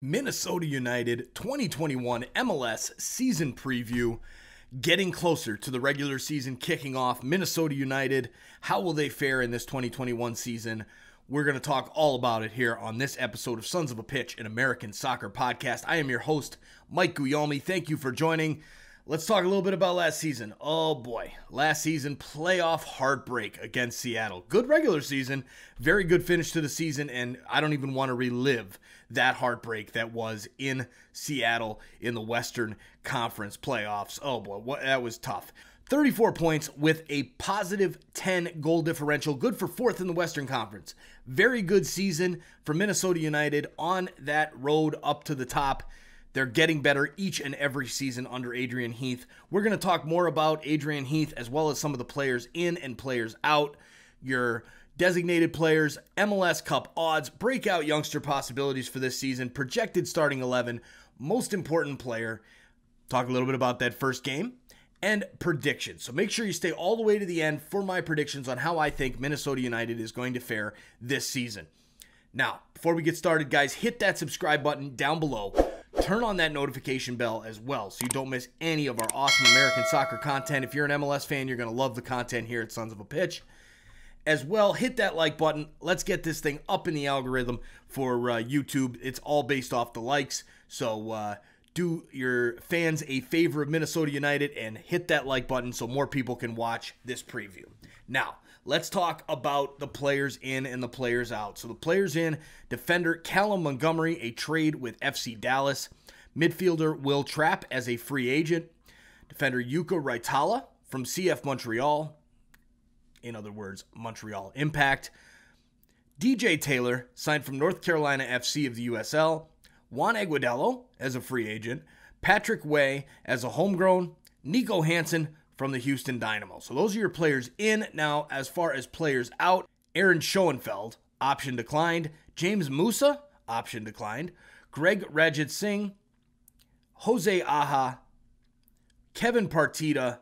Minnesota United 2021 MLS season preview. Getting closer to the regular season kicking off. Minnesota United, how will they fare in this 2021 season? We're going to talk all about it here on this episode of Sons of a Pitch, an American soccer podcast. I am your host, Mike Guglielmi. Thank you for joining. Let's talk a little bit about last season. Oh boy, last season, playoff heartbreak against Seattle. Good regular season, very good finish to the season, and I don't even want to relive that heartbreak that was in Seattle in the Western Conference playoffs. Oh boy, that was tough. 34 points with a positive 10 goal differential. Good for fourth in the Western Conference. Very good season for Minnesota United on that road up to the top. They're getting better each and every season under Adrian Heath. We're going to talk more about Adrian Heath as well as some of the players in and players out, your designated players, MLS Cup odds, breakout youngster possibilities for this season, projected starting 11, most important player, talk a little bit about that first game, and predictions. So make sure you stay all the way to the end for my predictions on how I think Minnesota United is going to fare this season. Now, before we get started, guys, hit that subscribe button down below. Turn on that notification bell as well so you don't miss any of our awesome American soccer content. If you're an MLS fan, you're going to love the content here at Sons of a Pitch. As well, hit that like button. Let's get this thing up in the algorithm for YouTube. It's all based off the likes. So do your fans a favor of Minnesota United and hit that like button so more people can watch this preview. Now, let's talk about the players in and the players out. So the players in, defender Callum Montgomery, a trade with FC Dallas. Midfielder Will Trapp as a free agent. Defender Jukka Raitala from CF Montreal. In other words, Montreal Impact. DJ Taylor signed from North Carolina FC of the USL. Juan Aguadelo as a free agent. Patrick Way as a homegrown. Nico Hansen from the Houston Dynamo. So those are your players in. Now, as far as players out, Aaron Schoenfeld, option declined. James Musa, option declined. Greg Rajit Singh, Jose Aja, Kevin Partita,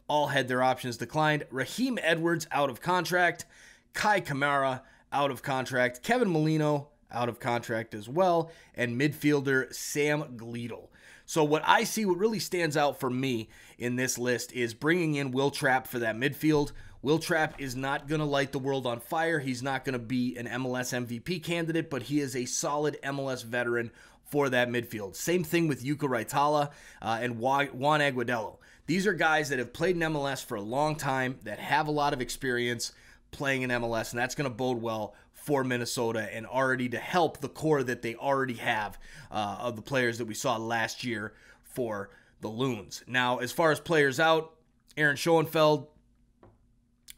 all had their options declined. Raheem Edwards, out of contract. Kai Kamara, out of contract. Kevin Molino, out of contract as well. And midfielder Sam Gleadle. So what I see, what really stands out for me in this list is bringing in Will Trapp for that midfield. Will Trapp is not going to light the world on fire. He's not going to be an MLS MVP candidate, but he is a solid MLS veteran for that midfield. Same thing with Jukka Raitala and Juan Aguadelo. These are guys that have played in MLS for a long time, that have a lot of experience playing in MLS, and that's going to bode well for Minnesota and already to help the core that they already have of the players that we saw last year for the Loons. Now, as far as players out, Aaron Schoenfeld,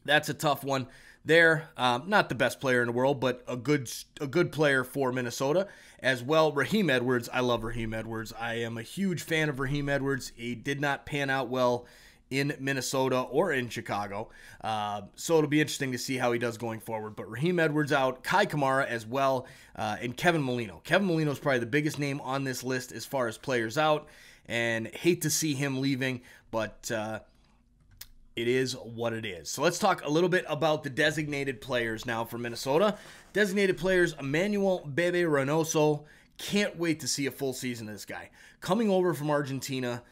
that's a tough one there. Not the best player in the world, but a good player for Minnesota. As well, Raheem Edwards. I love Raheem Edwards. I am a huge fan of Raheem Edwards. He did not pan out well in Minnesota or in Chicago. So it'll be interesting to see how he does going forward. But Raheem Edwards out, Kai Kamara as well, and Kevin Molino. Kevin Molino is probably the biggest name on this list as far as players out, and hate to see him leaving, but it is what it is. So let's talk a little bit about the designated players now for Minnesota. Designated players, Emmanuel Bebe Reynoso. Can't wait to see a full season of this guy. Coming over from Argentina,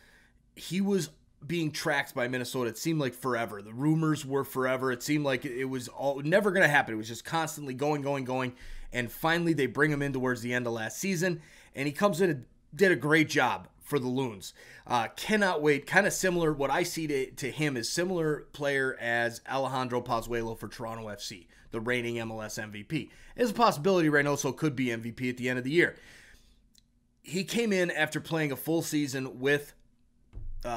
he was being tracked by Minnesota. It seemed like forever. The rumors were forever. It seemed like it was all never going to happen. It was just constantly going. And finally, they bring him in towards the end of last season. And he comes in and did a great job for the Loons. Cannot wait. Kind of similar. What I see to him is similar player as Alejandro Pozuelo for Toronto FC, the reigning MLS MVP. There's a possibility Reynoso could be MVP at the end of the year. He came in after playing a full season with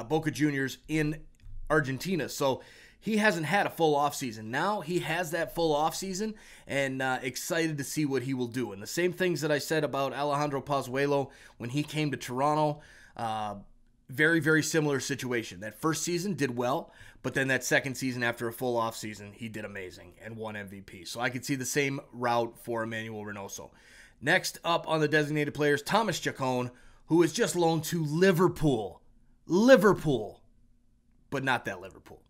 Boca Juniors in Argentina. So he hasn't had a full offseason. Now he has that full offseason, and excited to see what he will do. And the same things that I said about Alejandro Pozuelo when he came to Toronto, very, very similar situation. That first season did well, but then that second season after a full offseason, he did amazing and won MVP. So I could see the same route for Emmanuel Reynoso. Next up on the designated players, Thomas Chacon, who is just loaned to Liverpool, but not that Liverpool.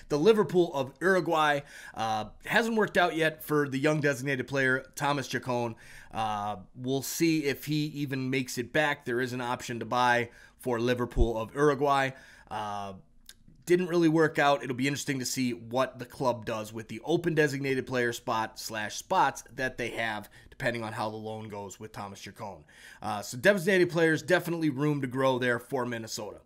the Liverpool of Uruguay. Hasn't worked out yet for the young designated player, Thomas Chacon. We'll see if he even makes it back. There is an option to buy for Liverpool of Uruguay. Didn't really work out. It'll be interesting to see what the club does with the open designated player spots that they have, depending on how the loan goes with Thomas Chacon. So designated players, definitely room to grow there for Minnesota.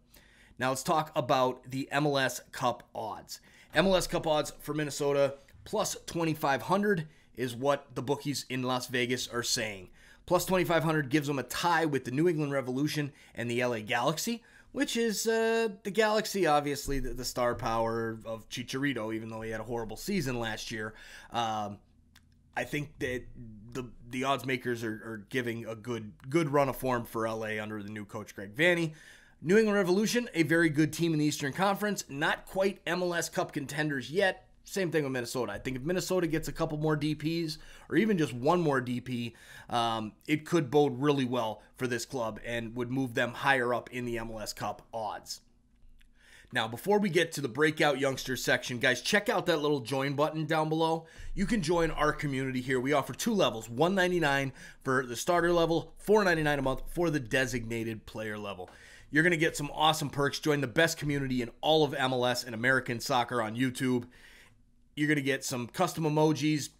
Now let's talk about the MLS Cup odds. MLS Cup odds for Minnesota, plus 2,500 is what the bookies in Las Vegas are saying. Plus 2,500 gives them a tie with the New England Revolution and the LA Galaxy, which is the Galaxy, obviously, the star power of Chicharito, even though he had a horrible season last year. I think that the odds makers are giving a good run of form for LA under the new coach, Greg Vanney. New England Revolution, a very good team in the Eastern Conference. Not quite MLS Cup contenders yet. Same thing with Minnesota. I think if Minnesota gets a couple more DPs, or even just one more DP, it could bode really well for this club and would move them higher up in the MLS Cup odds. Now, before we get to the Breakout Youngsters section, guys, check out that little join button down below. You can join our community here. We offer two levels, $199 for the starter level, $499 a month for the designated player level. You're going to get some awesome perks. Join the best community in all of MLS and American soccer on YouTube. You're going to get some custom emojis,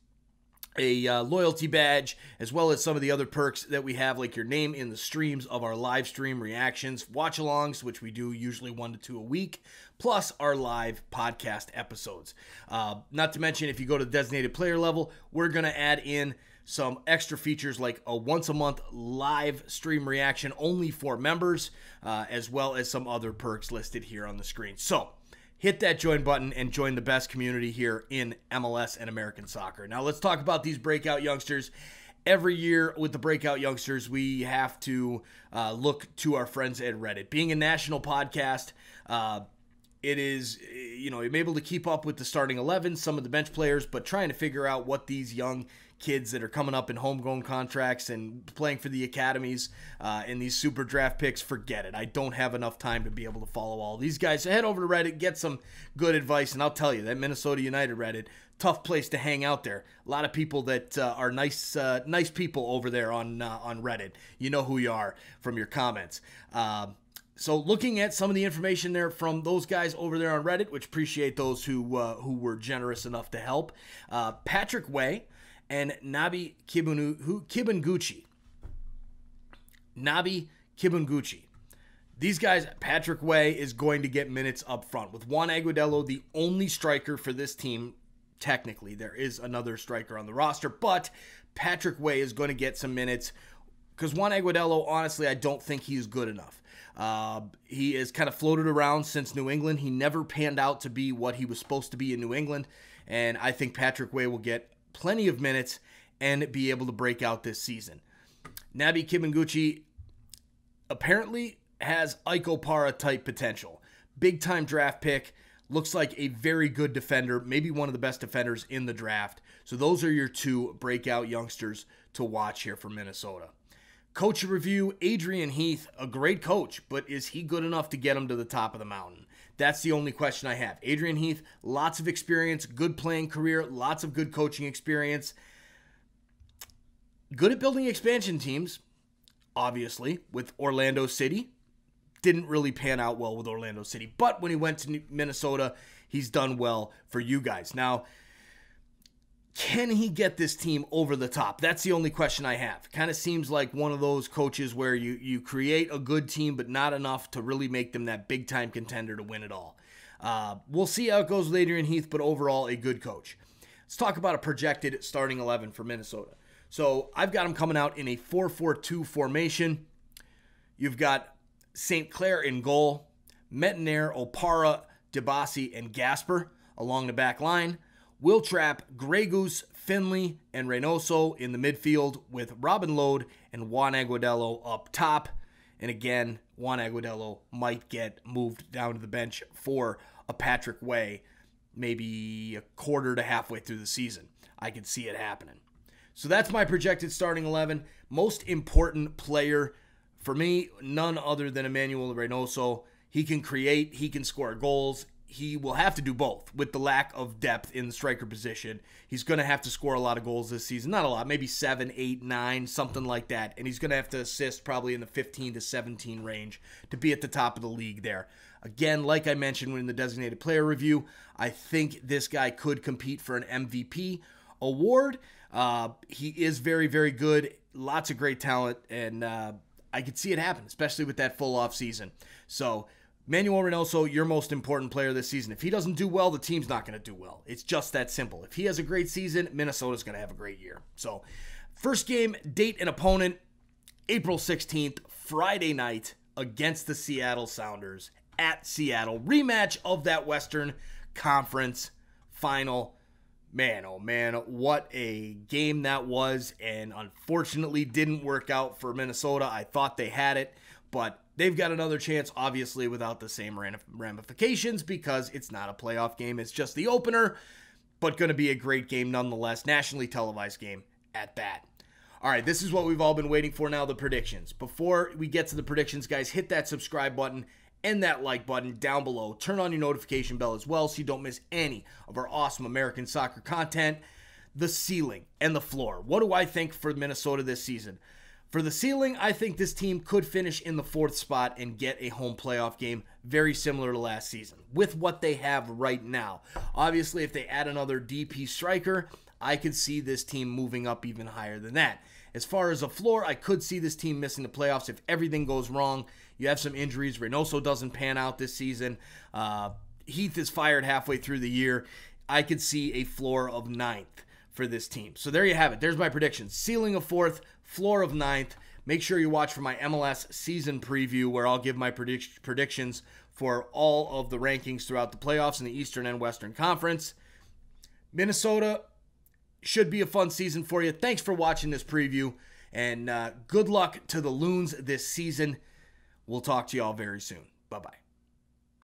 a loyalty badge, as well as some of the other perks that we have, like your name in the streams of our live stream reactions, watch-alongs, which we do usually 1 to 2 a week, plus our live podcast episodes. Not to mention, if you go to the designated player level, we're going to add in some extra features like a once-a-month live stream reaction only for members, as well as some other perks listed here on the screen. So, hit that join button and join the best community here in MLS and American soccer. Now let's talk about these Breakout Youngsters. Every year with the Breakout Youngsters, we have to look to our friends at Reddit. Being a national podcast, it is, I'm able to keep up with the starting 11, some of the bench players, but trying to figure out what these young kids that are coming up in homegrown contracts and playing for the academies and these super draft picks, forget it. I don't have enough time to be able to follow all these guys. So head over to Reddit, get some good advice, and I'll tell you, that Minnesota United Reddit, tough place to hang out there. A lot of people that are nice people over there on Reddit. You know who you are from your comments. So looking at some of the information there from those guys over there on Reddit, which appreciate those who were generous enough to help. Patrick Way and Nabi Kibunguchi. Nabi Kibunguchi. These guys, Patrick Way is going to get minutes up front. With Juan Agudelo, the only striker for this team, technically. There is another striker on the roster, but Patrick Way is going to get some minutes because Juan Agudelo, honestly, I don't think he's good enough. He has kind of floated around since New England. He never panned out to be what he was supposed to be in New England, and I think Patrick Way will get plenty of minutes and be able to break out this season. Nabi Kibunguchi apparently has Ike Opara type potential. Big time draft pick. Looks like a very good defender, maybe one of the best defenders in the draft. So those are your two breakout youngsters to watch here for Minnesota. Coach review, Adrian Heath, a great coach, but is he good enough to get him to the top of the mountain? That's the only question I have. Adrian Heath, lots of experience, good playing career, lots of good coaching experience. Good at building expansion teams, obviously, with Orlando City. Didn't really pan out well with Orlando City, but when he went to Minnesota, he's done well for you guys. Now, can he get this team over the top? That's the only question I have. Kind of seems like one of those coaches where you create a good team, but not enough to really make them that big-time contender to win it all. We'll see how it goes with Adrian Heath, but overall, a good coach. Let's talk about a projected starting 11 for Minnesota. So I've got them coming out in a 4-4-2 formation. You've got St. Clair in goal, Mettenair, Opara, Debasi, and Gasper along the back line. Wiltrap, Grey Goose, Finley, and Reynoso in the midfield with Robin Lode and Juan Agudelo up top. And again, Juan Agudelo might get moved down to the bench for a Patrick Way maybe a quarter to halfway through the season. I could see it happening. So that's my projected starting 11. Most important player for me, none other than Emmanuel Reynoso. He can create, he can score goals. he will have to do both with the lack of depth in the striker position. He's going to have to score a lot of goals this season. Not a lot, maybe 7, 8, 9, something like that. And he's going to have to assist probably in the 15 to 17 range to be at the top of the league there. Again, like I mentioned in the designated player review, I think this guy could compete for an MVP award. He is very, very good. Lots of great talent. And I could see it happen, especially with that full off season. So Manuel Reynoso, your most important player this season. If he doesn't do well, the team's not going to do well. It's just that simple. If he has a great season, Minnesota's going to have a great year. So, first game, date and opponent, April 16th, Friday night against the Seattle Sounders at Seattle. Rematch of that Western Conference final. Man, oh man, what a game that was, and unfortunately didn't work out for Minnesota. I thought they had it, but they've got another chance, obviously, without the same ramifications because it's not a playoff game. It's just the opener, but going to be a great game nonetheless. Nationally televised game at that. All right, this is what we've all been waiting for now, the predictions. Before we get to the predictions, guys, hit that subscribe button and that like button down below. Turn on your notification bell as well so you don't miss any of our awesome American soccer content. The ceiling and the floor. What do I think for Minnesota this season? For the ceiling, I think this team could finish in the 4th spot and get a home playoff game, very similar to last season, with what they have right now. Obviously, if they add another DP striker, I could see this team moving up even higher than that. As far as a floor, I could see this team missing the playoffs if everything goes wrong. You have some injuries. Reynoso doesn't pan out this season. Heath is fired halfway through the year. I could see a floor of 9th for this team. So there you have it. There's my predictions. Ceiling of 4th, floor of 9th. Make sure you watch for my MLS season preview where I'll give my predictions for all of the rankings throughout the playoffs in the Eastern and Western Conference. Minnesota should be a fun season for you. Thanks for watching this preview, and good luck to the Loons this season. We'll talk to you all very soon. Bye-bye.